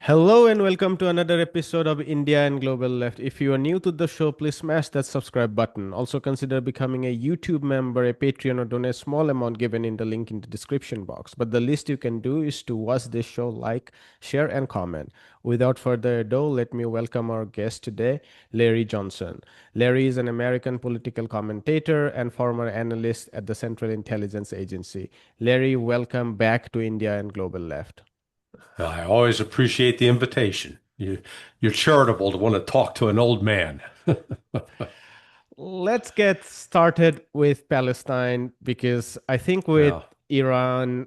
Hello and welcome to another episode of India and Global Left. If you are new to the show, please smash that subscribe button. Also consider becoming a YouTube member, a Patreon, or donate a small amount given in the link in the description box. But the least you can do is to watch this show, like, share, and comment. Without further ado, let me welcome our guest today, Larry Johnson. Larry is an American political commentator and former analyst at the Central Intelligence Agency. Larry, welcome back to India and Global Left. I always appreciate the invitation. You're charitable to want to talk to an old man. Let's get started with Palestine because I think with Yeah. Iran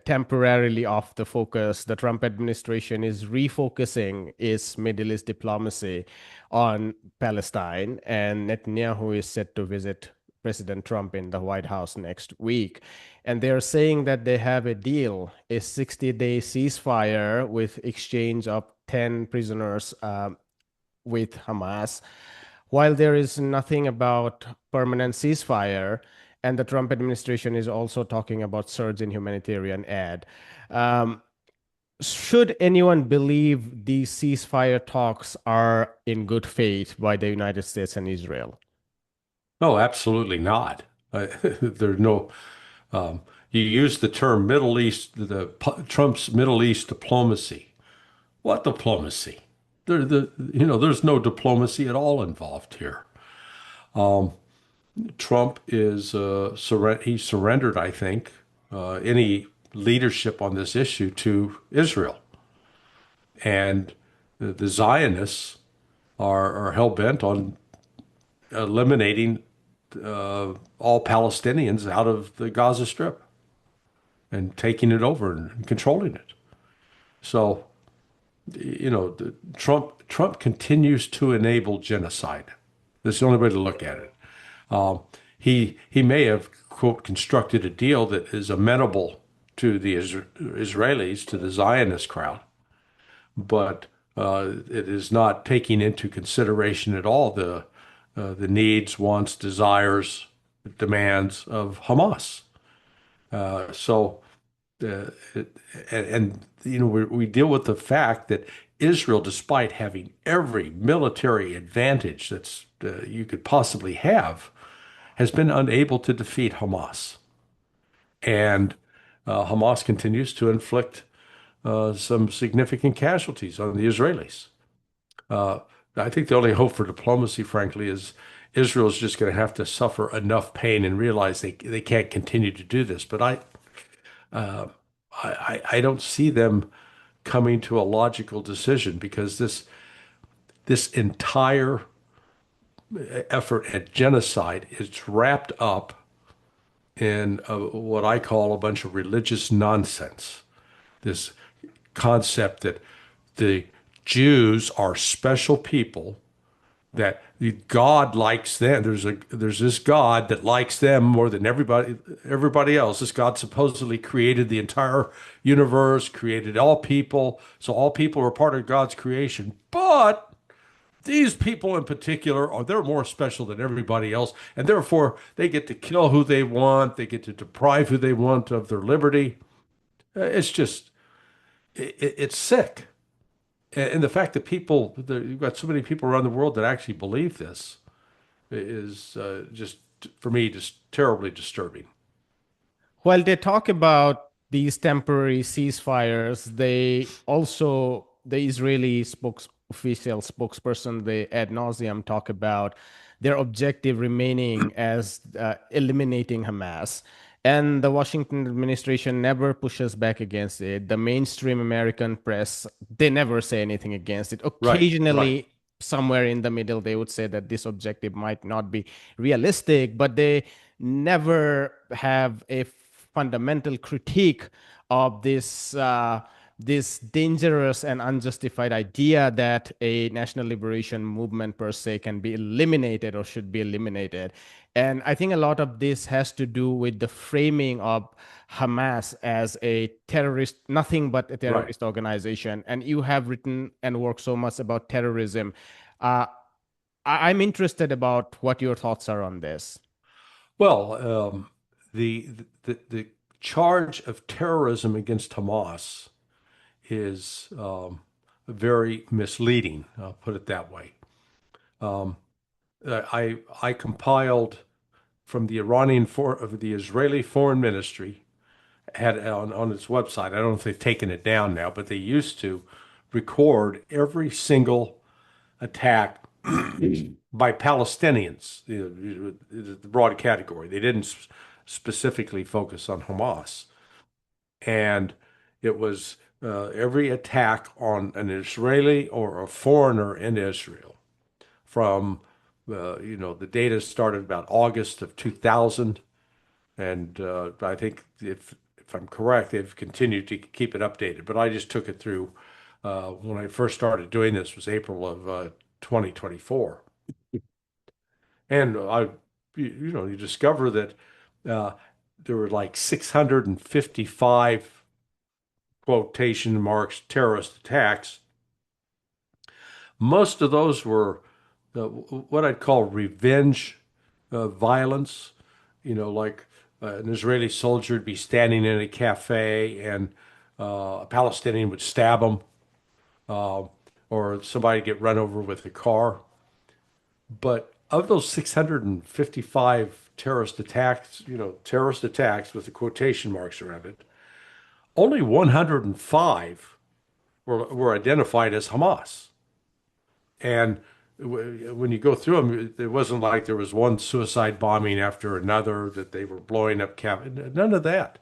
temporarily off the focus, the Trump administration is refocusing its Middle East diplomacy on Palestine, and Netanyahu is set to visit President Trump in the White House next week. And they're saying that they have a deal, a 60-day ceasefire with exchange of 10 prisoners with Hamas while there is nothing about permanent ceasefire, and the Trump administration is also talking about surge in humanitarian aid. Um, should anyone believe these ceasefire talks are in good faith by the United States and Israel? No, absolutely not. There's no. Um, you use the term Middle East, Trump's Middle East diplomacy. What diplomacy? There's no diplomacy at all involved here. Trump is he surrendered, I think, any leadership on this issue to Israel, and the Zionists are hell bent on eliminating all Palestinians out of the Gaza Strip and taking it over and controlling it. So, Trump continues to enable genocide. That's the only way to look at it. Um, he may have, quote, constructed a deal that is amenable to the Israelis, to the Zionist crowd, but it is not taking into consideration at all the needs, wants, desires, demands of Hamas. So, uh, we deal with the fact that Israel, despite having every military advantage that's you could possibly have, has been unable to defeat Hamas, and Hamas continues to inflict some significant casualties on the Israelis. Uh, I think the only hope for diplomacy, frankly, is Israel is just going to have to suffer enough pain and realize they can't continue to do this. But uh, I don't see them coming to a logical decision because this entire effort at genocide is wrapped up in what I call a bunch of religious nonsense. This concept that the Jews are special people, that God likes them. There's this God that likes them more than everybody else. This God supposedly created the entire universe, created all people, so all people are part of God's creation. But these people in particular they're more special than everybody else, and therefore they get to kill who they want, they get to deprive who they want of their liberty. It's just it's sick. And the fact that you've got so many people around the world that actually believe this is just, for me, just terribly disturbing. While they talk about these temporary ceasefires, the Israeli official spokesperson, they ad nauseum talk about their objective remaining as eliminating Hamas. And the Washington administration never pushes back against it. The mainstream American press, they never say anything against it. Right, right, Occasionally, somewhere in the middle, they would say that this objective might not be realistic, but they never have a fundamental critique of this dangerous and unjustified idea that a national liberation movement per se can be eliminated or should be eliminated. And I think a lot of this has to do with the framing of Hamas as a terrorist, nothing but a right. terrorist organization. And you have written and worked so much about terrorism. Uh, I'm interested about what your thoughts are on this. Well, the charge of terrorism against Hamas is very misleading. I'll put it that way. Um, I compiled from the of the Israeli Foreign Ministry had on its website. I don't know if they've taken it down now, but they used to record every single attack by Palestinians, the broad category. They didn't specifically focus on Hamas. And it was every attack on an Israeli or a foreigner in Israel from, the data started about August of 2000. And I think if I'm correct, they've continued to keep it updated. But I just took it through when I first started doing this was April of 2024. And you discover that uh, there were like 655 quotation marks terrorist attacks. Most of those were what I'd call revenge violence. Like an Israeli soldier would be standing in a cafe and a Palestinian would stab him, uh, or somebody get run over with a car. But of those 655 terrorist attacks with the quotation marks around it, only 105 were identified as Hamas. And when you go through them, it wasn't like there was one suicide bombing after another that they were blowing up none of that.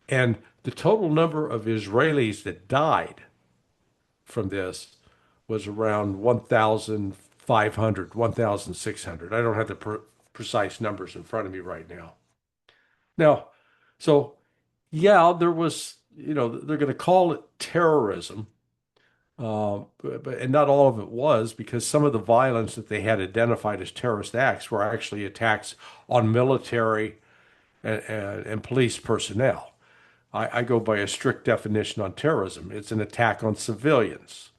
And the total number of Israelis that died from this was around 1,500, 1,600. I don't have the precise numbers in front of me right now. Now, so yeah, there was, they're going to call it terrorism. And not all of it was, because some of the violence that they had identified as terrorist acts were actually attacks on military and police personnel. I go by a strict definition on terrorism. It's an attack on civilians.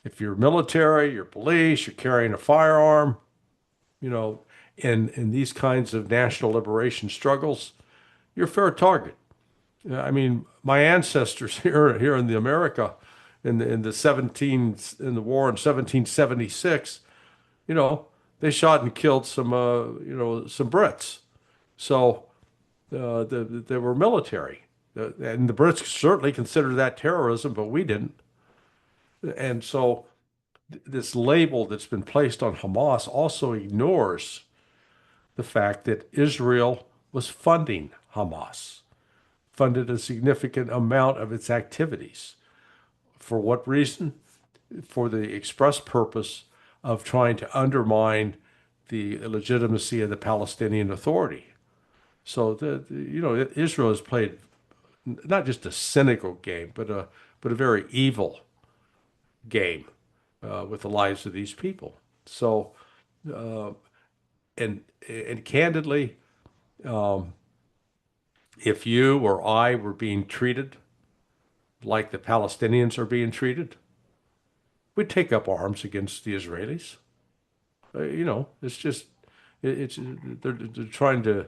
If you're military, you're police, you're carrying a firearm, you know, in these kinds of national liberation struggles, you're a fair target. I mean, my ancestors here in the America in the war in 1776, you know, they shot and killed some Brits. So they were military, and the Brits certainly considered that terrorism, but we didn't. And so this label that's been placed on Hamas also ignores the fact that Israel was funding Hamas, funded a significant amount of its activities. For what reason? For the express purpose of trying to undermine the legitimacy of the Palestinian Authority. So Israel has played not just a cynical game, but a very evil game with the lives of these people. So uh, and candidly, um, if you or I were being treated like the Palestinians are being treated, we'd take up arms against the Israelis. It's just it's they're trying to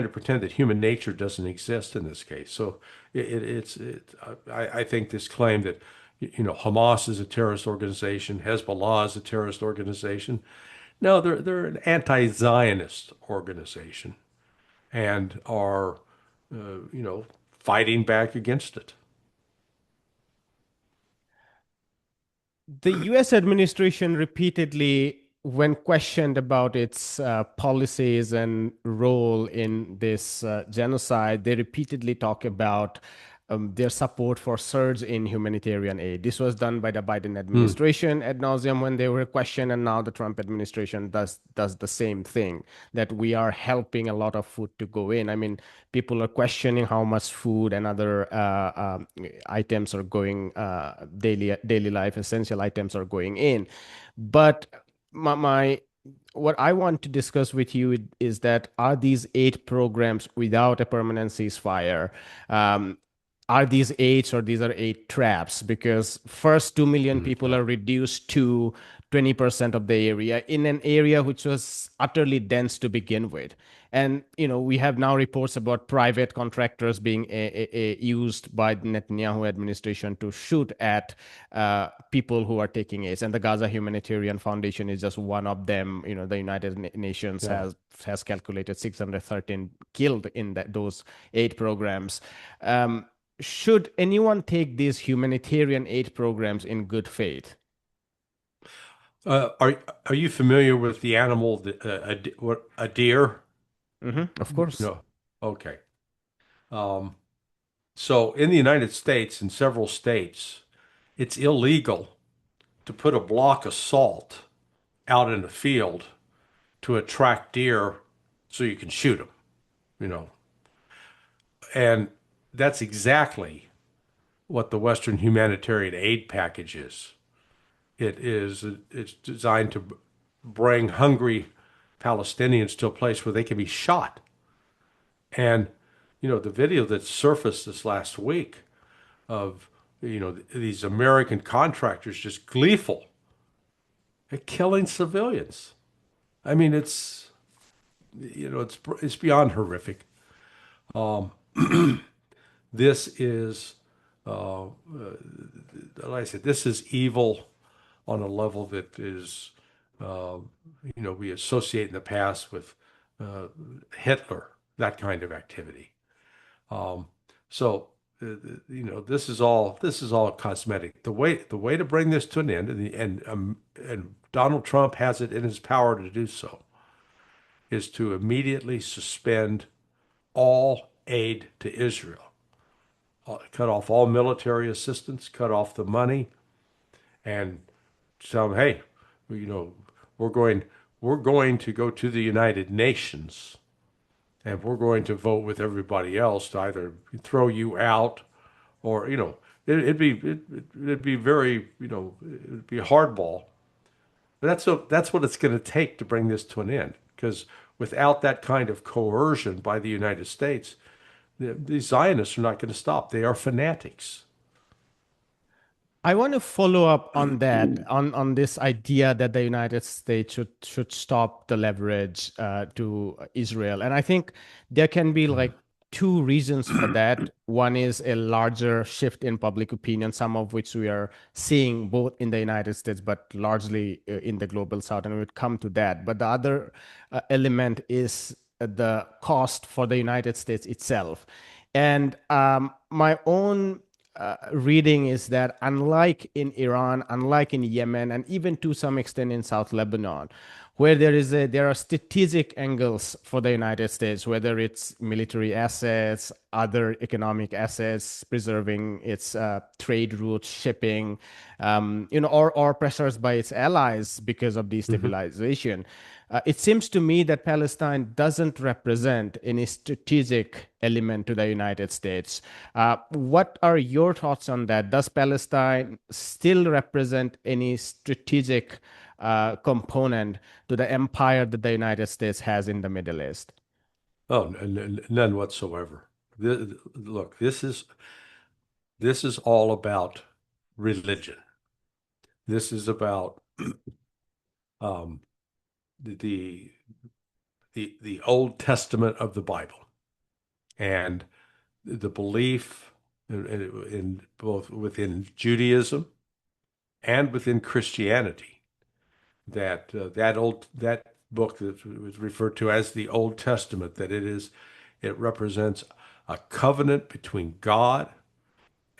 pretend that human nature doesn't exist in this case. So I think this claim that Hamas is a terrorist organization, Hezbollah is a terrorist organization. No, they're an anti-Zionist organization and are fighting back against it. The US administration repeatedly, when questioned about its policies and role in this genocide, they repeatedly talk about their support for surge in humanitarian aid. This was done by the Biden Hmm. administration ad nauseum when they were questioned, and now the Trump administration does the same thing. That we are helping a lot of food to go in. I mean, people are questioning how much food and other items are going daily life essential items are going in, but my what I want to discuss with you is that are these eight programs without a permanent ceasefire? Um, are these eight or these are eight traps? Because first 2 million people Yeah. are reduced to 20% of the area in an area which was utterly dense to begin with. And we have now reports about private contractors being used by the Netanyahu administration to shoot at people who are taking aids. And the Gaza Humanitarian Foundation is just one of them. The United Nations Yeah. has calculated 613 killed in those aid programs. Should anyone take these humanitarian aid programs in good faith? Are you familiar with the animal, what a deer? Of course. No. Okay. Um, so in the United States, in several states, it's illegal to put a block of salt out in the field to attract deer so you can shoot them, you know. And that's exactly what the Western humanitarian aid package is. It's designed to bring hungry Palestinians to a place where they can be shot. And the video that surfaced this last week of these American contractors just gleeful at killing civilians. I mean, it's beyond horrific. Um, this is, like I said, this is evil on a level that is, we associate in the past with uh, Hitler, that kind of activity. Um, so, this is all cosmetic. The way to bring this to an end, and Donald Trump has it in his power to do so, is to immediately suspend all aid to Israel, cut off all military assistance, cut off the money, and tell them, hey, you know, we're going we're going to go to the United Nations and we're going to vote with everybody else to either throw you out or it'd be very it'd be hardball. But that's what it's going to take to bring this to an end. Because without that kind of coercion by the United States, the Zionists are not going to stop. They are fanatics. I want to follow up on that, on this idea that the United States should stop the leverage to Israel. And I think there can be like two reasons for that. One is a larger shift in public opinion, some of which we are seeing both in the United States, but largely in the global south, and we would come to that. But the other element is the cost for the United States itself. And my own reading is that unlike in Iran, unlike in Yemen, and even to some extent in South Lebanon, where there are strategic angles for the United States, whether it's military assets, other economic assets, preserving its trade routes, shipping, or pressures by its allies because of Mhm. destabilization. It seems to me that Palestine doesn't represent any strategic element to the United States. What are your thoughts on that? Does Palestine still represent any strategic component to the empire that the United States has in the Middle East? Oh, none whatsoever. Look, this is all about religion. This is about um, the the Old Testament of the Bible and the belief in both within Judaism and within Christianity that that book that was referred to as the Old Testament, that it represents a covenant between God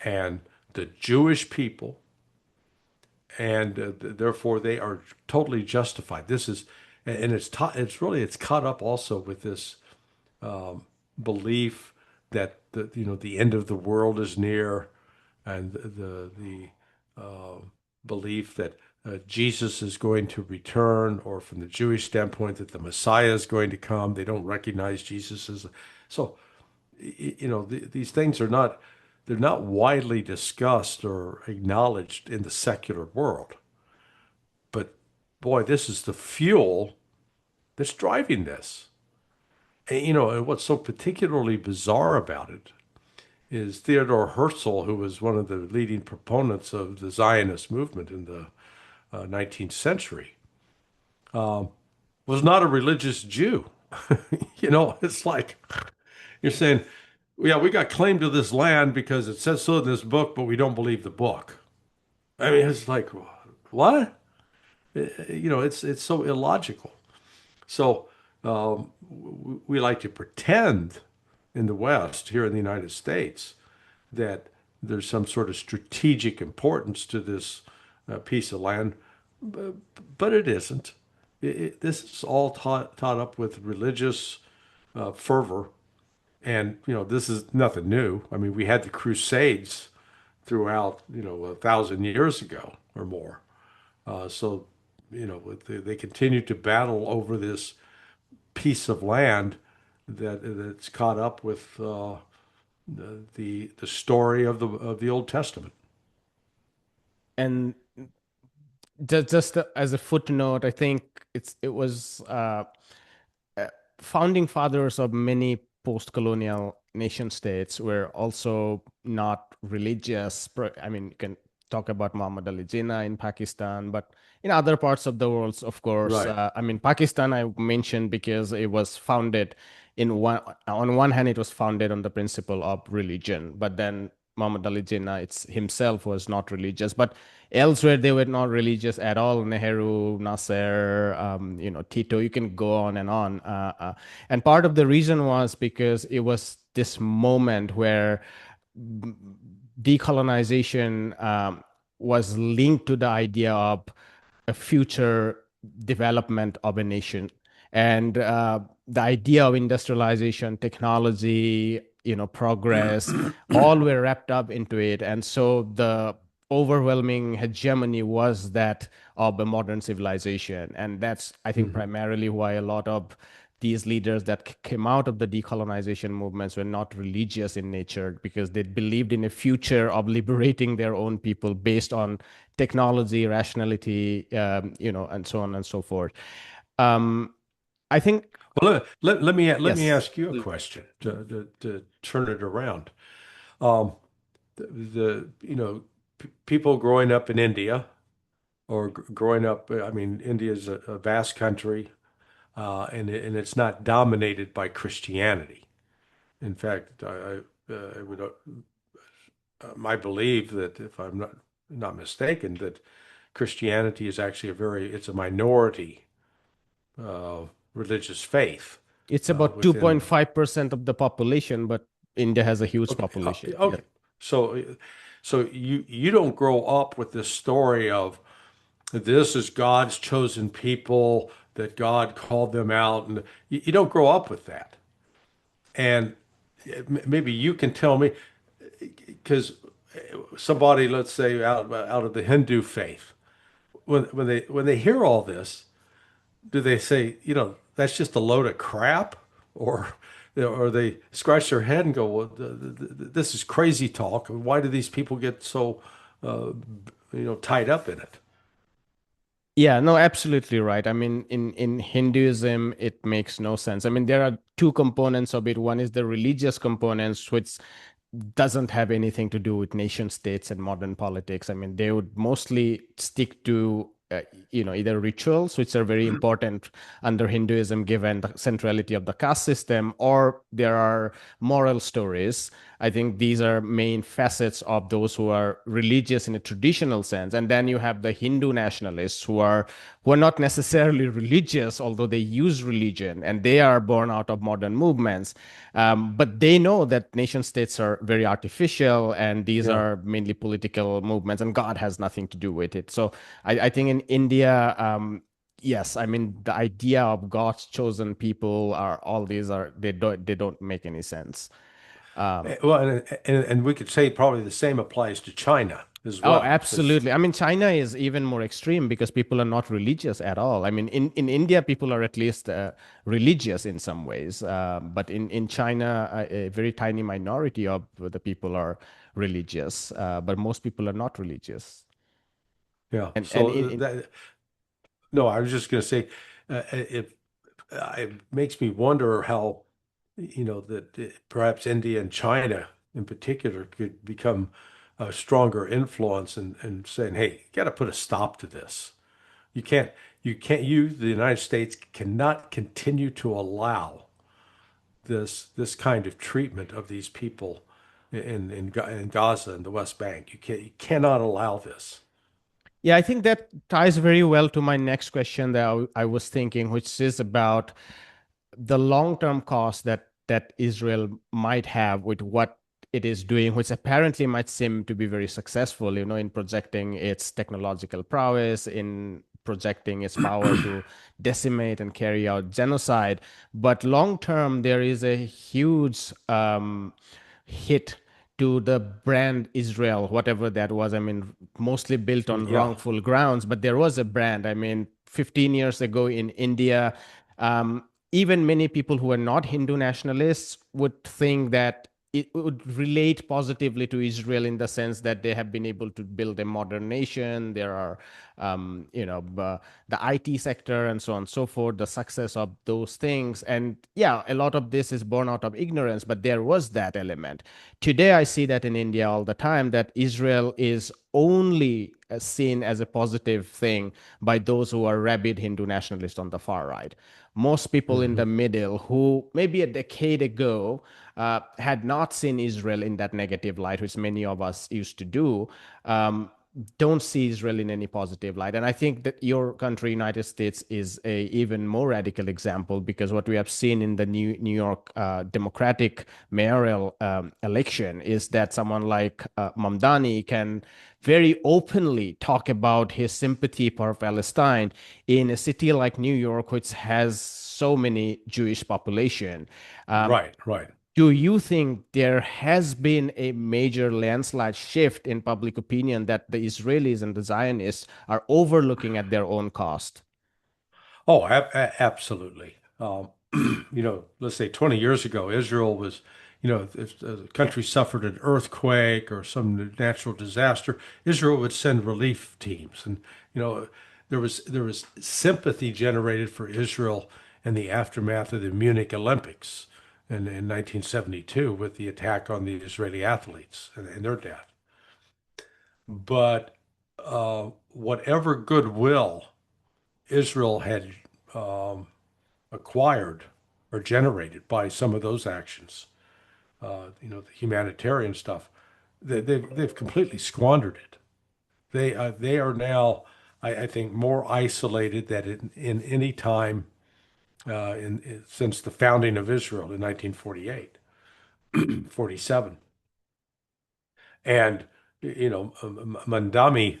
and the Jewish people, and therefore they are totally justified. This is, and it's caught up also with this belief that the end of the world is near, and the belief that Jesus is going to return, or from the Jewish standpoint that the Messiah is going to come. They don't recognize Jesus as so. These things are not they're not widely discussed or acknowledged in the secular world. But boy, this is the fuel that's driving this. And what's so particularly bizarre about it is Theodore Herzl, who was one of the leading proponents of the Zionist movement in the 19th century, was not a religious Jew. It's like you're saying, yeah, we got claim to this land because it says so in this book, but we don't believe the book. I mean, it's like, what? It's so illogical. So we like to pretend in the West, here in the United States, that there's some sort of strategic importance to this piece of land, but it isn't. This is all taught up with religious fervor, and this is nothing new. I mean, we had the Crusades throughout 1,000 years ago or more. So they continue to battle over this piece of land that's caught up with the story of the Old Testament. And just as a footnote, I think it was uh, founding fathers of many post-colonial nation states were also not religious. I mean, you can talk about Muhammad Ali Jinnah in Pakistan, but in other parts of the world, of course, Right. I mean, Pakistan I mentioned because it was founded on one hand, it was founded on the principle of religion, but then Muhammad Ali Jinnah it's himself was not religious, but elsewhere they were not religious at all. Nehru, Nasser, Tito, you can go on and on. And part of the reason was because it was this moment where decolonization was linked to the idea of a future development of a nation. And the idea of industrialization, technology, progress, all were wrapped up into it. And so the overwhelming hegemony was that of a modern civilization. And that's, I think, Mhm. primarily why a lot of these leaders that came out of the decolonization movements were not religious in nature because they believed in a future of liberating their own people based on technology, rationality, and so on and so forth. Um, I think, Well, let me yes. ask you a question to turn it around. Um, people growing up in India or growing up, I mean, India is a vast country, and it's not dominated by Christianity. In fact, I would I believe that if I'm not mistaken, that Christianity is actually it's a minority uh, religious faith It's about within. 2.5% of the population, but India has a huge Okay, population. Yeah. okay. So, so you don't grow up with this story of this is God's chosen people that God called them out, and you don't grow up with that. And maybe you can tell me, because somebody, let's say out of the Hindu faith, when they hear all this, do they say, that's just a load of crap, or they scratch their head and go, well, this is crazy talk. Why do these people get so uh, tied up in it? Yeah, no, absolutely right. I mean, in Hinduism, it makes no sense. I mean, there are two components of it. One is the religious components, which doesn't have anything to do with nation states and modern politics. I mean, they would mostly stick to either rituals, which are very important under Hinduism, given the centrality of the caste system, or there are moral stories. I think these are main facets of those who are religious in a traditional sense. And then you have the Hindu nationalists who are not necessarily religious, although they use religion, and they are born out of modern movements. But they know that nation states are very artificial, and these Yeah. are mainly political movements, and God has nothing to do with it. So I think in India, yes, I mean the idea of God's chosen people are all these are they don't make any sense. Um, Well, and we could say probably the same applies to China as Oh, well, because absolutely. I mean, China is even more extreme because people are not religious at all. I mean, in India, people are at least religious in some ways. But in China, a very tiny minority of the people are religious. But most people are not religious. yeah. And So that no, I was just going to say, it makes me wonder how, that perhaps India and China in particular could become a stronger influence in saying, hey, you got to put a stop to this. You can't, the United States cannot continue to allow this kind of treatment of these people in Gaza and the West Bank. You cannot allow this. Yeah, I think that ties very well to my next question that I was thinking, which is about the long-term cost that Israel might have with what it is doing, which apparently might seem to be very successful, in projecting its technological prowess, in projecting its power to decimate and carry out genocide. But long term, there is a huge hit to the brand Israel, whatever that was. I mean, mostly built on Yeah, wrongful grounds, but there was a brand. I mean, 15 years ago in India, even many people who are not Hindu nationalists would think that it would relate positively to Israel in the sense that they have been able to build a modern nation. There are, the IT sector and so on and so forth, the success of those things. And yeah, a lot of this is born out of ignorance, but there was that element. Today, I see that in India all the time that Israel is only seen as a positive thing by those who are rabid Hindu nationalists on the far right. Most people in hmm the middle who maybe a decade ago had not seen Israel in that negative light, which many of us used to do, don't see Israel in any positive light. And I think that your country, United States, is a even more radical example because what we have seen in the New York Democratic mayoral election is that someone like Mamdani can very openly talk about his sympathy for Palestine in a city like New York, which has so many Jewish population. Um, right, right. do you think there has been a major landslide shift in public opinion that the Israelis and the Zionists are overlooking at their own cost? Oh, absolutely. Let's say 20 years ago, Israel was, if the country suffered an earthquake or some natural disaster, Israel would send relief teams, and you know, there was sympathy generated for Israel in the aftermath of the Munich Olympics in 1972 with the attack on the Israeli athletes and their death. But whatever goodwill Israel had um, acquired or generated by some of those actions, the humanitarian stuff, they've completely squandered it. They are now, I think, more isolated than in any time since the founding of Israel in 1948, 47. And Mandami,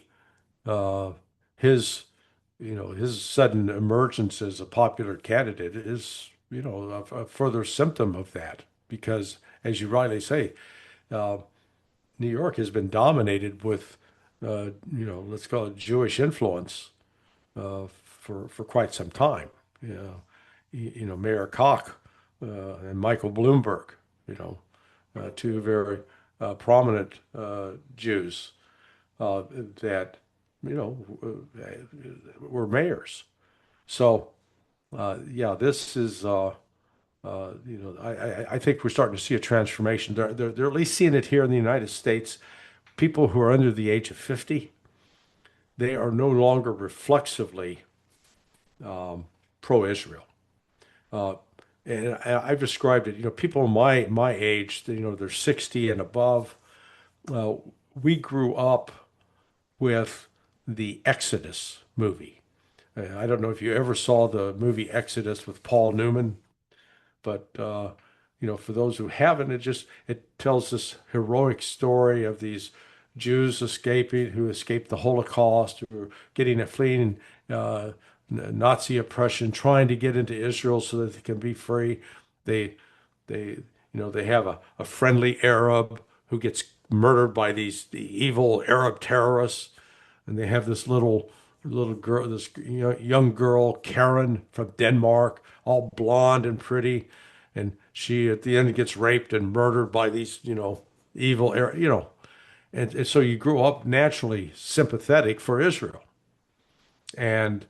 uh, his his sudden emergence as a popular candidate is a further symptom of that because, as you rightly say, uh, New York has been dominated with let's call it Jewish influence for quite some time. Mayor Koch and Michael Bloomberg, you know, two very prominent Jews uh, that were mayors. So yeah, this is I think we're starting to see a transformation. They're at least seeing it here in the United States. People who are under the age of 50, they are no longer reflexively pro-Israel. Uh, and I've described it. People my age, they're 60 and above. Uh, we grew up with the Exodus movie. I don't know if you ever saw the movie Exodus with Paul Newman, but for those who haven't, it tells this heroic story of these Jews who escaped the Holocaust, who are fleeing uh, Nazi oppression, trying to get into Israel so that they can be free. They they have a friendly Arab who gets murdered by the evil Arab terrorists, and they have this little girl, this young girl, Karen from Denmark, all blonde and pretty, and she at the end gets raped and murdered by these evil and so you grew up naturally sympathetic for Israel, and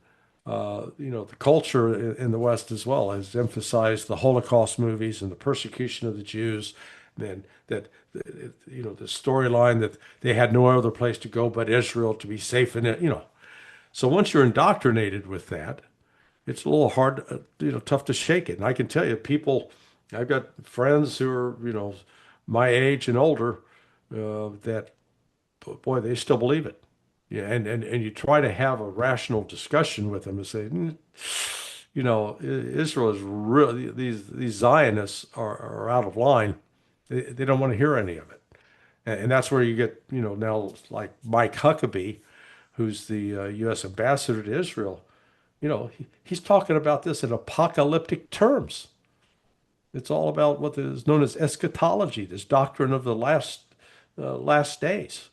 the culture in the West as well has emphasized the Holocaust movies and the persecution of the Jews, and that the storyline that they had no other place to go but Israel to be safe in it. So once you're indoctrinated with that, it's a little hard, tough to shake it. And I can tell you, people, I've got friends who are, my age and older, that, boy, they still believe it. Yeah, and you try to have a rational discussion with them and say, Israel is really, these Zionists are out of line. They don't want to hear any of it. And that's where you get, now like Mike Huckabee, who's the U.S. ambassador to Israel, he's talking about this in apocalyptic terms. It's all about what is known as eschatology, this doctrine of the last days.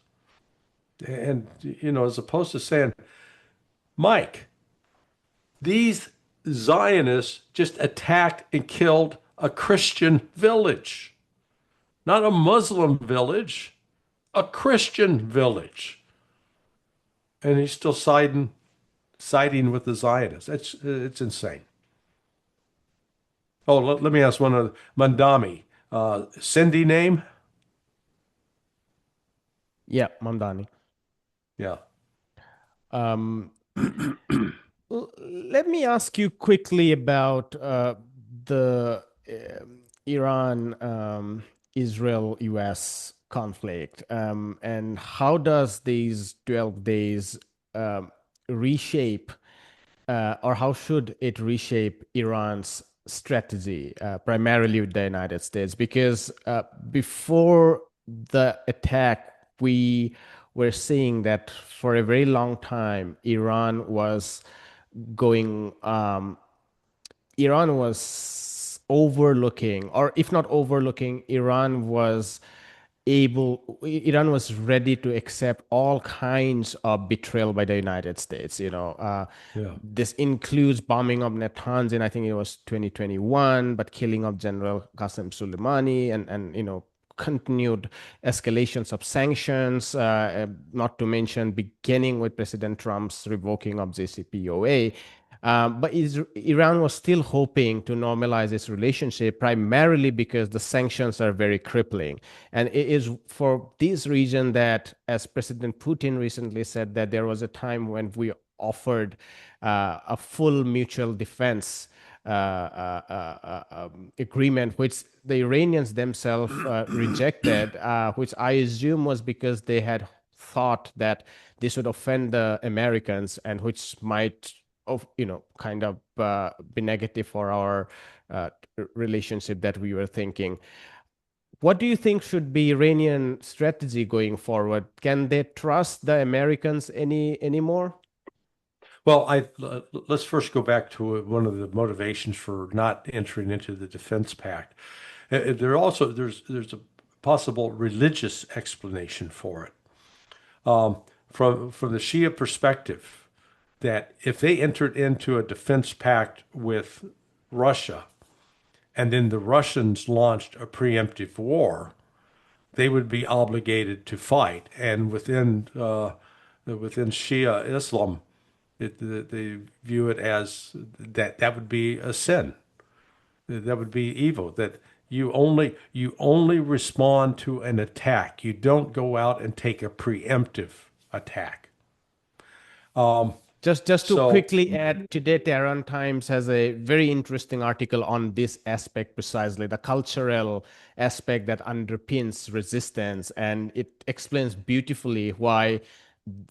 And, as opposed to saying, Mike, these Zionists just attacked and killed a Christian village, not a Muslim village, a Christian village. And he's still siding with the Zionists. It's insane. Oh, let me ask one other. Mandami, Cindy name? Yeah, Mamdani. Yeah. Um, Let me ask you quickly about the Iran Israel US conflict, and how does these 12 days reshape, or how should it reshape Iran's strategy, primarily with the United States? Because before the attack, we were seeing that for a very long time, going, Iran was overlooking, or if not overlooking, Iran was ready to accept all kinds of betrayal by the United States. Yeah. This includes bombing of Natanz in, I think it was 2021, but killing of General Qasem Soleimani, and continued escalations of sanctions, not to mention beginning with President Trump's revoking of JCPOA. But Iran was still hoping to normalize its relationship, primarily because the sanctions are very crippling. And it is for this reason that, as President Putin recently said, that there was a time when we offered a full mutual defense agreement, which the Iranians themselves rejected, which I assume was because they had thought that this would offend the Americans, and which might, kind of be negative for our relationship that we were thinking. What do you think should be Iranian strategy going forward? Can they trust the Americans anymore? Well, let's first go back to one of the motivations for not entering into the defense pact. There's a possible religious explanation for it. From the Shia perspective, that if they entered into a defense pact with Russia and then the Russians launched a preemptive war, they would be obligated to fight. And within Shia Islam, they view it as that would be a sin. That would be evil. That you only respond to an attack. You don't go out and take a preemptive attack. Just to So quickly add, today Tehran Times has a very interesting article on this aspect, precisely the cultural aspect that underpins resistance, and it explains beautifully why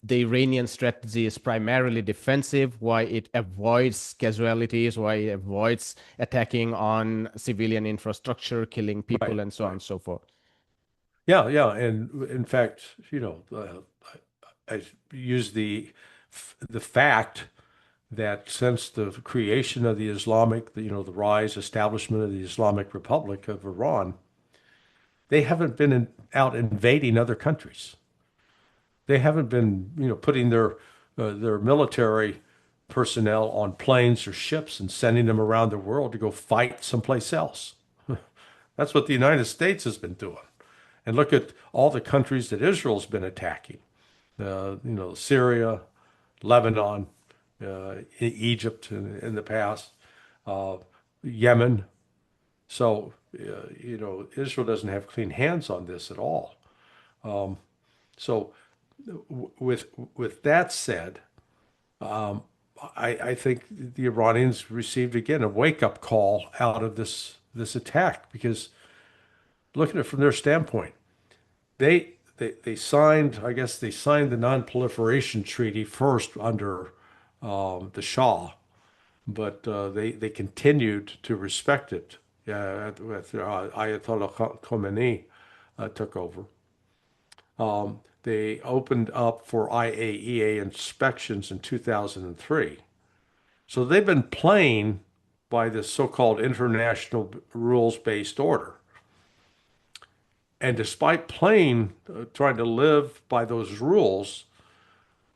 the Iranian strategy is primarily defensive, why it avoids casualties, why it avoids attacking on civilian infrastructure, killing people, right, and so on right. and so forth. Yeah, yeah. And in fact, I use the fact that since the creation of the the rise, establishment of the Islamic Republic of Iran, they haven't been out invading other countries. They haven't been, putting their military personnel on planes or ships and sending them around the world to go fight someplace else. That's what the United States has been doing. And look at all the countries that Israel's been attacking. Syria, Lebanon, Egypt in the past, uh, Yemen. So, Israel doesn't have clean hands on this at all. So, with that said, Um, I think the Iranians received again a wake-up call out of this attack because look at it from their standpoint. They signed, I guess they signed the non-proliferation treaty first under the Shah, but they continued to respect it. Yeah, with Ayatollah Khomeini took over. They opened up for IAEA inspections in 2003. So they've been playing by this so-called international rules-based order. And despite playing, trying to live by those rules,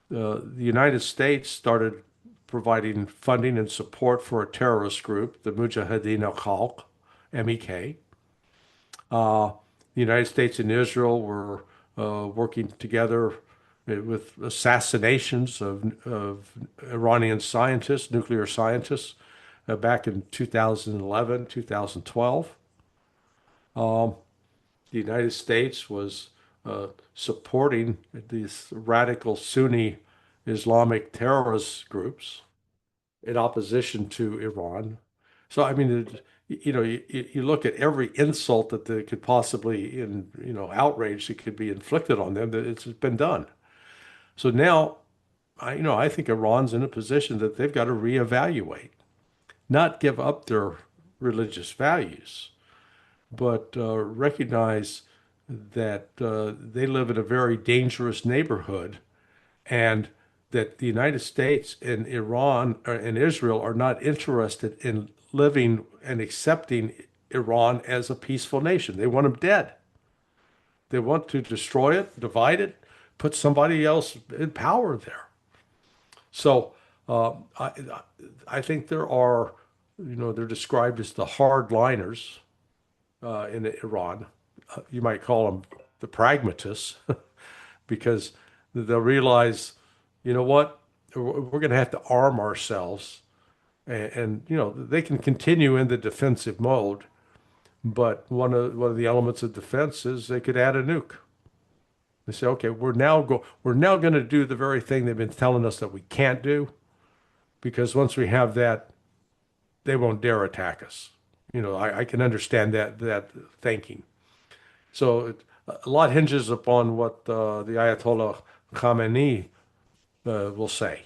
the United States started providing funding and support for a terrorist group, the Mujahideen al-Khalq, MEK. The United States and Israel were working together with assassinations of Iranian scientists, nuclear scientists, back in 2011, 2012. The United States was supporting these radical Sunni Islamic terrorist groups in opposition to Iran. So, I mean, you look at every insult that they could possibly, outrage that could be inflicted on them, that it's been done. So now, I think Iran's in a position that they've got to reevaluate, not give up their religious values, but recognize that they live in a very dangerous neighborhood and that the United States and Iran and Israel are not interested in living and accepting Iran as a peaceful nation. They want them dead. They want to destroy it, divide it, put somebody else in power there. So I think there are, they're described as the hardliners in Iran. You might call them the pragmatists because they'll realize, you know what, we're going to have to arm ourselves. And, they can continue in the defensive mode, but one of the elements of defense is they could add a nuke. They say, okay, we're now going to do the very thing they've been telling us that we can't do, because once we have that, they won't dare attack us. I can understand that thinking. So a lot hinges upon what the Ayatollah Khamenei will say,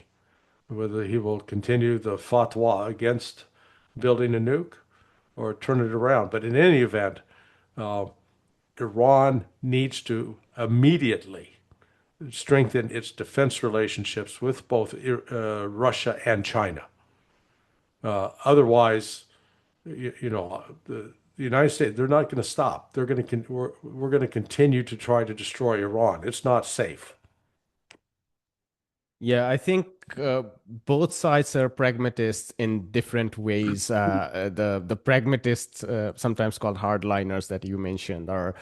whether he will continue the fatwa against building a nuke or turn it around. But in any event, uh, Iran needs to immediately strengthen its defense relationships with both Russia and China. Otherwise, the United States, they're not going to stop. We're going to continue to try to destroy Iran. It's not safe. Yeah, I think both sides are pragmatists in different ways. The pragmatists, sometimes called hardliners that you mentioned, are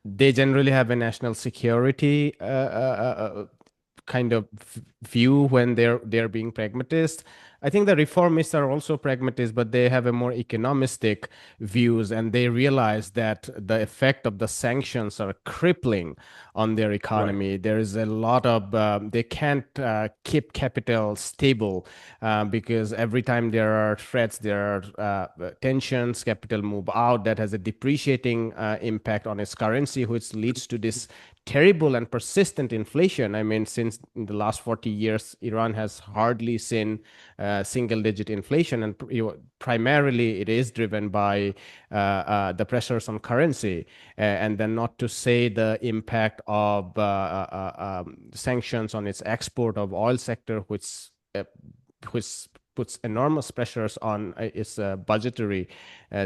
they generally have a national security kind of view when they're being pragmatist. I think the reformists are also pragmatists, but they have a more economistic views, and they realize that the effect of the sanctions are crippling on their Right. economy. There is a lot of they can't keep capital stable because every time there are threats, there are tensions, capital move out. That has a depreciating impact on its currency, which leads to this terrible and persistent inflation. I mean, since in the last 40 years, Iran has hardly seen single digit inflation, and primarily it is driven by the pressures on currency. And then, not to say the impact of sanctions on its export of oil sector, which puts enormous pressures on its budgetary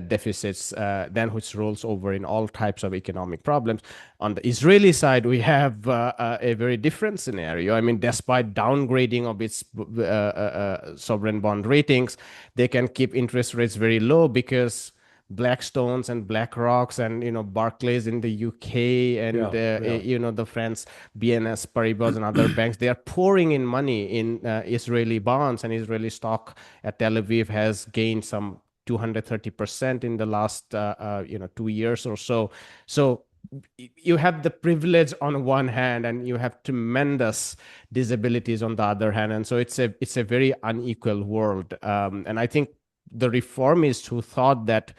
deficits, then which rolls over in all types of economic problems. On the Israeli side, we have a very different scenario. I mean, despite downgrading of its sovereign bond ratings, they can keep interest rates very low because Blackstones and BlackRocks and Barclays in the UK and Yeah. Yeah. the France BNS Paribas and other banks, they are pouring in money in Israeli bonds, and Israeli stock at Tel Aviv has gained some 230% in the last 2 years or so. So you have the privilege on one hand and you have tremendous disabilities on the other hand, and so it's a very unequal world. And I think the reformists who thought that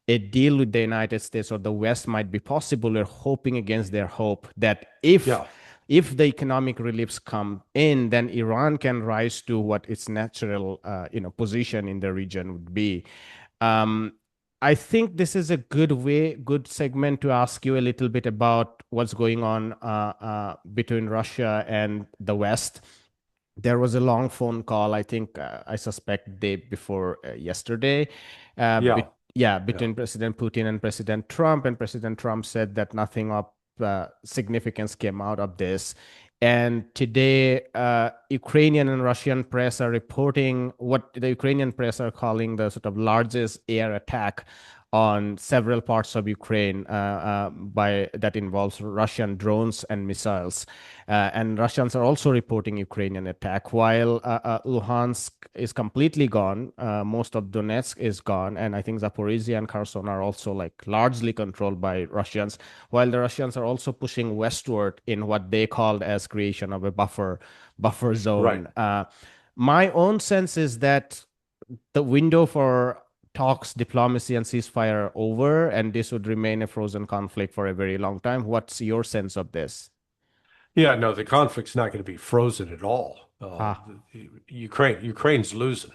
a deal with the United States or the West might be possible are hoping against their hope that Yeah, if the economic reliefs come in, then Iran can rise to what its natural position in the region would be. um, I think this is a good segment to ask you a little bit about what's going on between Russia and the West. There was a long phone call, I think, I suspect day before yesterday, yeah, yeah, yeah. between President Putin and President Trump. And President Trump said that nothing of significance came out of this. And today, Ukrainian and Russian press are reporting what the Ukrainian press are calling the sort of largest air attack on several parts of Ukraine by that involves Russian drones and missiles. And Russians are also reporting Ukrainian attack, while Luhansk is completely gone. Most of Donetsk is gone, and I think Zaporizhia and Kherson are also like largely controlled by Russians. While the Russians are also pushing westward in what they called as creation of a buffer Right. zone. My own sense is that the window for talks, diplomacy, and ceasefire are over, and this would remain a frozen conflict for a very long time. What's your sense of this? Yeah, no, the conflict's not going to be frozen at all. Ah, Ukraine's losing,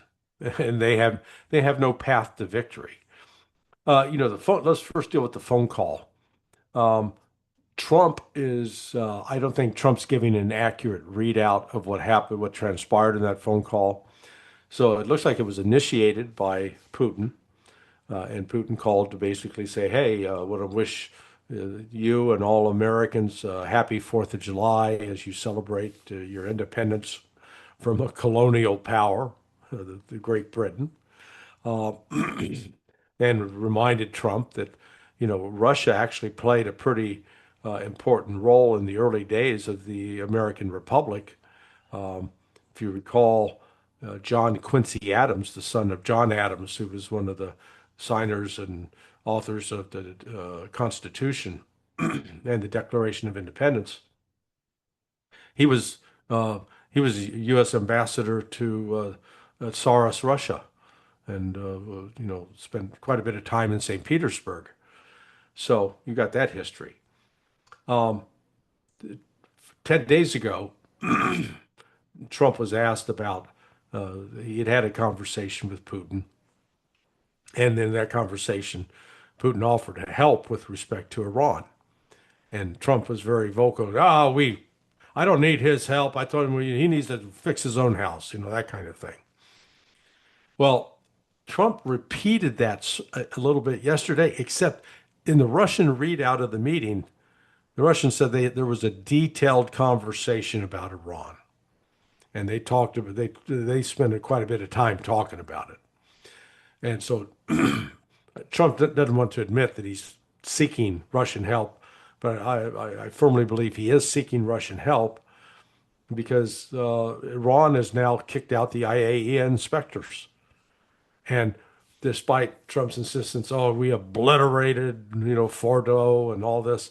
and they have no path to victory. The phone. Let's first deal with the phone call. Um, Trump is. I don't think Trump's giving an accurate readout of what happened, what transpired in that phone call. So it looks like it was initiated by Putin, and Putin called to basically say, "Hey, I want to wish you and all Americans happy 4th of July as you celebrate your independence from a colonial power, the Great Britain." Uh, and reminded Trump that, Russia actually played a pretty important role in the early days of the American Republic. Um, if you recall, John Quincy Adams, the son of John Adams, who was one of the signers and authors of the Constitution and the Declaration of Independence, he was uh, he was a U.S. ambassador to Tsarist Russia, and spent quite a bit of time in St. Petersburg. So you got that history. Um, 10 days ago, Trump was asked about. He had had a conversation with Putin, and in that conversation, Putin offered to help with respect to Iran, and Trump was very vocal. I don't need his help. I told him he needs to fix his own house, that kind of thing. Well, Trump repeated that a little bit yesterday, except in the Russian readout of the meeting, the Russians said there was a detailed conversation about Iran, and they spent quite a bit of time talking about it. And so Trump doesn't want to admit that he's seeking Russian help, but I firmly believe he is seeking Russian help because Iran has now kicked out the IAEA inspectors. And despite Trump's insistence, oh, we obliterated, Fordo and all this,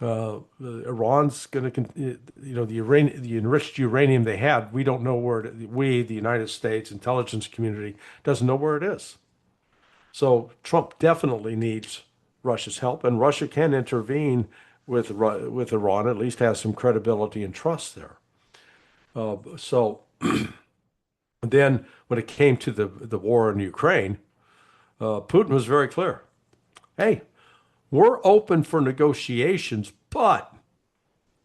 Iran's going to, the enriched uranium they had, we don't know where we, the United States intelligence community, doesn't know where it is. So Trump definitely needs Russia's help, and Russia can intervene with Iran, at least has some credibility and trust there. So then, when it came to the war in Ukraine, Putin was very clear. Hey, we're open for negotiations, but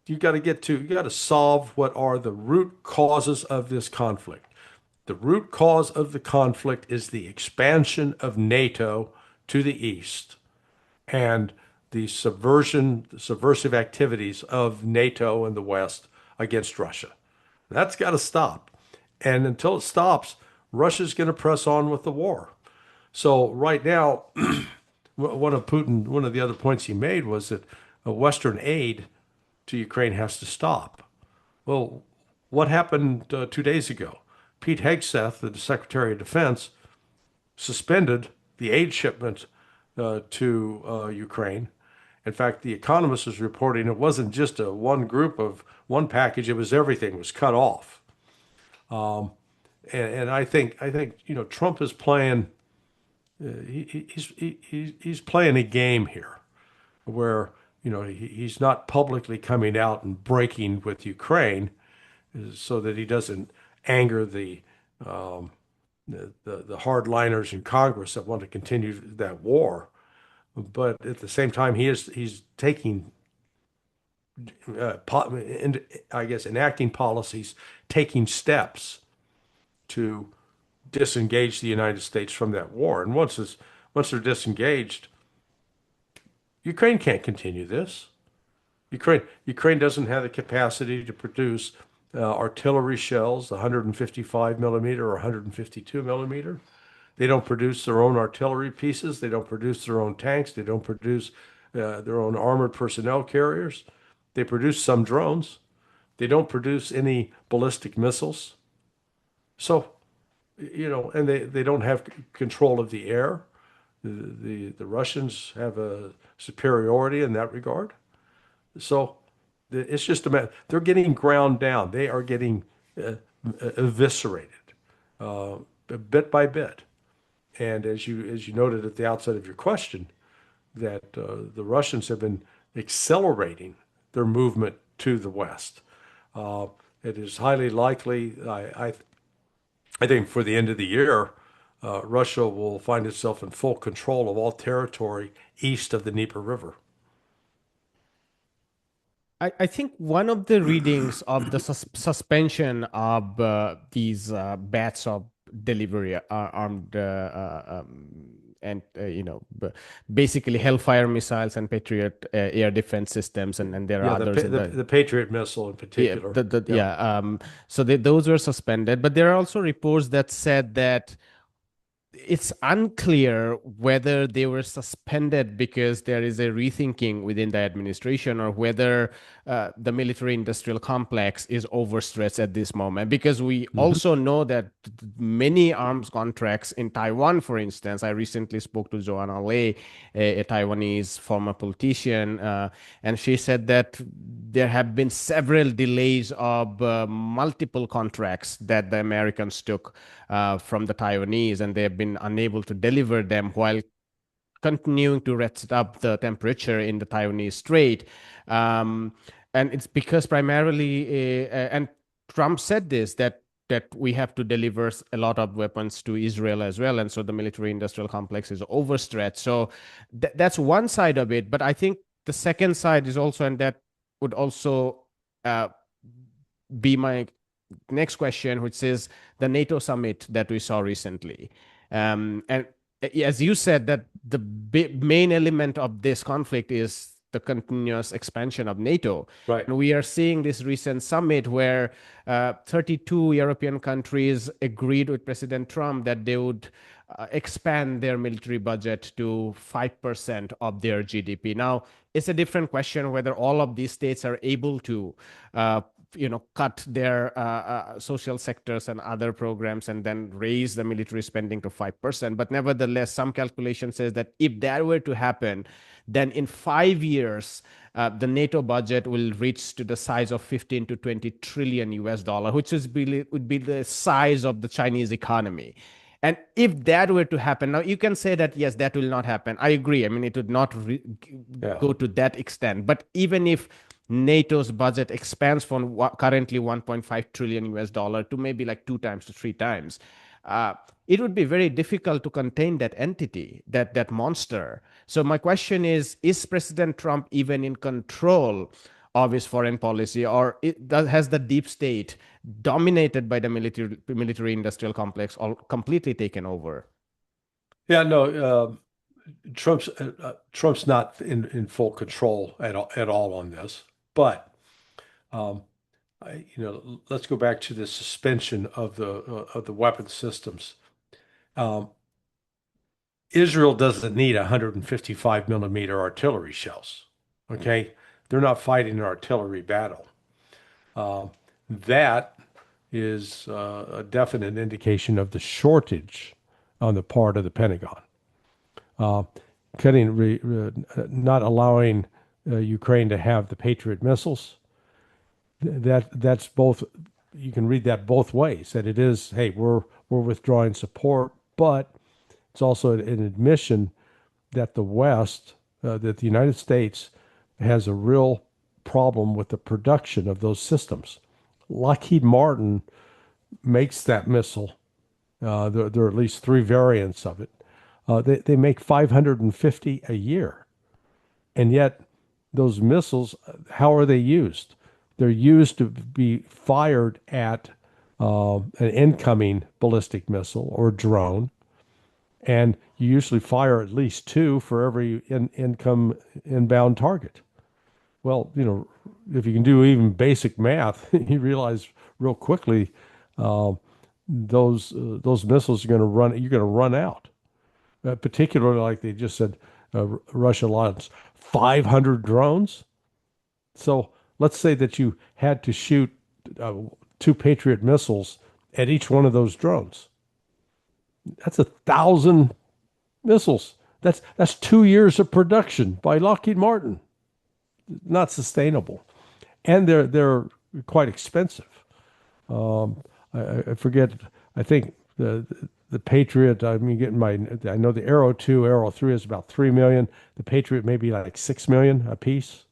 you got to solve what are the root causes of this conflict. The root cause of the conflict is the expansion of NATO to the east and the subversive activities of NATO and the West against Russia. That's got to stop. And until it stops, Russia's going to press on with the war. So right now, one of the other points he made was that Western aid to Ukraine has to stop. Well, what happened 2 days ago? Pete Hegseth, the Secretary of Defense, suspended the aid shipment to Ukraine, In fact, The Economist was reporting it wasn't just a one group of one package; it was everything was cut off. And I think Trump is playing he's playing a game here where he's not publicly coming out and breaking with Ukraine so that he doesn't anger the hardliners in Congress that want to continue that war. But at the same time, he's taking and I guess enacting policies, taking steps to disengage the United States from that war. And once they're disengaged, Ukraine can't continue this. Ukraine doesn't have the capacity to produce artillery shells, 155 millimeter or 152 millimeter. They don't produce their own artillery pieces. They don't produce their own tanks. They don't produce their own armored personnel carriers. They produce some drones. They don't produce any ballistic missiles. So, and they don't have control of the air. The Russians have a superiority in that regard. So it's just a matter. They're getting ground down. They are getting eviscerated uh, bit by bit. And as you noted at the outset of your question, that the Russians have been accelerating their movement to the West. Uh, it is highly likely, I think, for the end of the year, Russia will find itself in full control of all territory east of the Dnieper River. I think one of the readings of the suspension of these batch of delivery armed and basically Hellfire missiles and Patriot air defense systems, and there are Yeah, the others in the Patriot missile in yeah, particular. Yeah. yeah. So those were suspended, but there are also reports that said that it's unclear whether they were suspended because there is a rethinking within the administration, or whether the military industrial complex is overstretched at this moment. Because we Mhm. also know that many arms contracts in Taiwan, for instance, I recently spoke to Joanna Lei, a Taiwanese former politician, and she said that there have been several delays of multiple contracts that the Americans took from the Taiwanese, and they have been unable to deliver them while continuing to ratchet up the temperature in the Taiwanese Strait. And it's because primarily, and Trump said this, that we have to deliver a lot of weapons to Israel as well, and so the military-industrial complex is overstretched. So that's one side of it, but I think the second side is also, and that would also uh, be my next question, which is the NATO summit that we saw recently. And as you said, that the main element of this conflict is the continuous expansion of NATO. Right. And we are seeing this recent summit where 32 European countries agreed with President Trump that they would expand their military budget to 5% of their GDP. Now, it's a different question whether all of these states are able to cut their social sectors and other programs and then raise the military spending to 5%. But nevertheless, some calculation says that if that were to happen, then in 5 years, the NATO budget will reach to the size of 15 to 20 trillion US dollar, which would be the size of the Chinese economy. And if that were to happen, now you can say that, yes, that will not happen. I agree. I mean, it would not Yeah. go to that extent. But even if NATO's budget expands from currently 1.5 trillion US dollar to maybe like 2 times to 3 times, it would be very difficult to contain that entity, that monster. So my question is President Trump even in control of his foreign policy, or has the deep state dominated by the military industrial complex all completely taken over? Yeah, no, Trump's not in full control at all on this. But um, let's go back to the suspension of the weapon systems. Um, Israel doesn't need 155 millimeter artillery shells. Okay, they're not fighting an artillery battle. Um, that is a definite indication of the shortage on the part of the Pentagon. Uh, not allowing Ukraine to have the Patriot missiles. That's both. You can read that both ways. That it is, hey, we're withdrawing support, but it's also an admission that the West, that the United States, has a real problem with the production of those systems. Lockheed Martin makes that missile. There are at least three variants of it. They make 550 a year. And yet, those missiles, how are they used? They're used to be fired at an incoming ballistic missile or drone. And you usually fire at least two for every inbound target. Well, if you can do even basic math, you realize real quickly uh, those missiles are going to run. You're going to run out. Particularly, like they just said, Russia launched 500 drones. So let's say that you had to shoot uh, two Patriot missiles at each one of those drones. That's 1,000 missiles. That's 2 years of production by Lockheed Martin. Not sustainable, and they're quite expensive. I forget. I think the Patriot. I mean, getting my. I know the Arrow 2, Arrow 3 is about 3 million. The Patriot may be like 6 million a piece.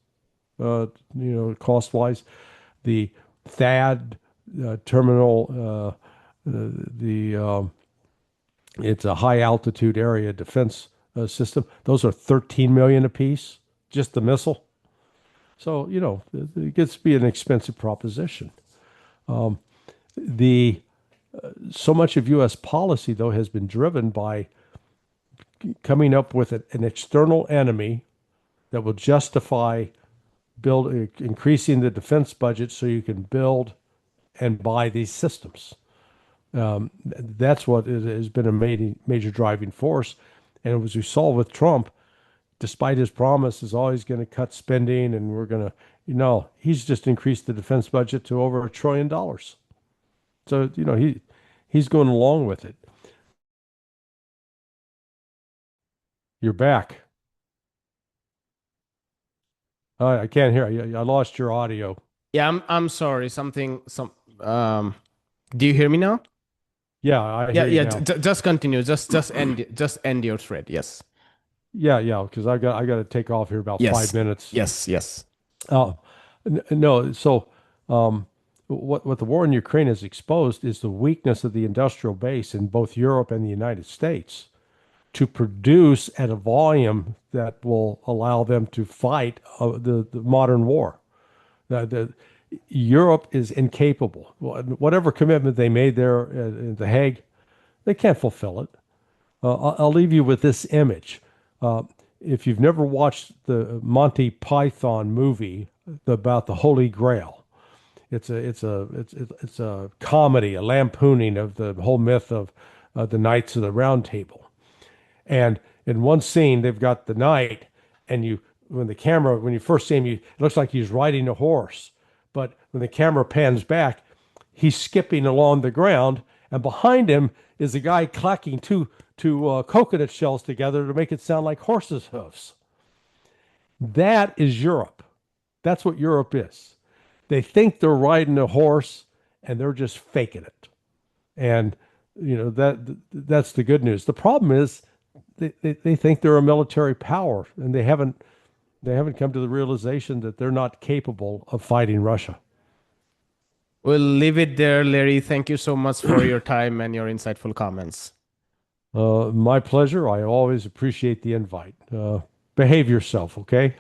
Cost wise, the THAAD terminal. The It's a high altitude area defense system. Those are 13 million a piece. Just the missile. So it gets to be an expensive proposition. The So much of U.S. policy, though, has been driven by coming up with an external enemy that will justify increasing the defense budget so you can build and buy these systems. That's what has been a major driving force. And as we saw with Trump, despite his promise, is always going to cut spending and we're going to, he's just increased the defense budget to over $1 trillion. So, he's going along with it. You're back. I can't hear you. I lost your audio. Yeah, I'm sorry. Um do you hear me now? Yeah, I Yeah, hear you yeah, now. just continue. Just end your thread. Yes. Yeah, yeah, because I got to take off here about five Yes. minutes. Yes, yes. Oh, no. So, um, what the war in Ukraine has exposed is the weakness of the industrial base in both Europe and the United States to produce at a volume that will allow them to fight the modern war. The Europe is incapable. Whatever commitment they made there in The Hague, they can't fulfill it. I'll leave you with this image. Uh, if you've never watched the Monty Python movie about the Holy Grail, it's a comedy, a lampooning of the whole myth of the Knights of the Round Table. And in one scene, they've got the knight, and when you first see him, it looks like he's riding a horse. But when the camera pans back, he's skipping along the ground, and behind him is a guy clacking two coconut shells together to make it sound like horses' hoofs. That is Europe. That's what Europe is. They think they're riding a horse, and they're just faking it. And that's the good news. The problem is they think they're a military power, and they haven't come to the realization that they're not capable of fighting Russia. We'll leave it there, Larry. Thank you so much for your time and your insightful comments. My pleasure. I always appreciate the invite. Behave yourself, okay?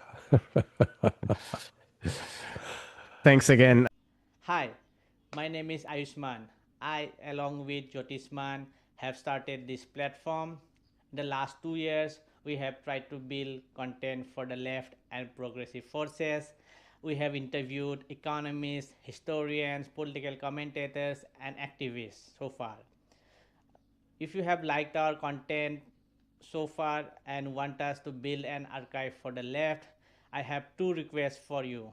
Thanks again. Hi, my name is Ayushman. I, along with Jyotisman, have started this platform. In the last 2 years, we have tried to build content for the left and progressive forces. We have interviewed economists, historians, political commentators, and activists so far. If you have liked our content so far and want us to build an archive for the left, I have two requests for you.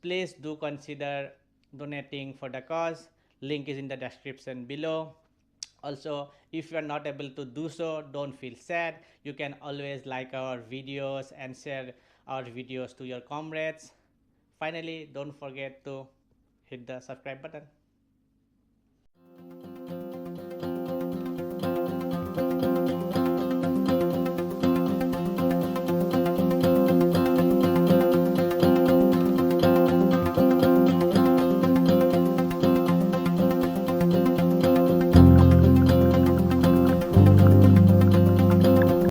Please do consider donating for the cause. Link is in the description below. Also, if you are not able to do so, don't feel sad. You can always like our videos and share our videos to your comrades. Finally, don't forget to hit the subscribe button.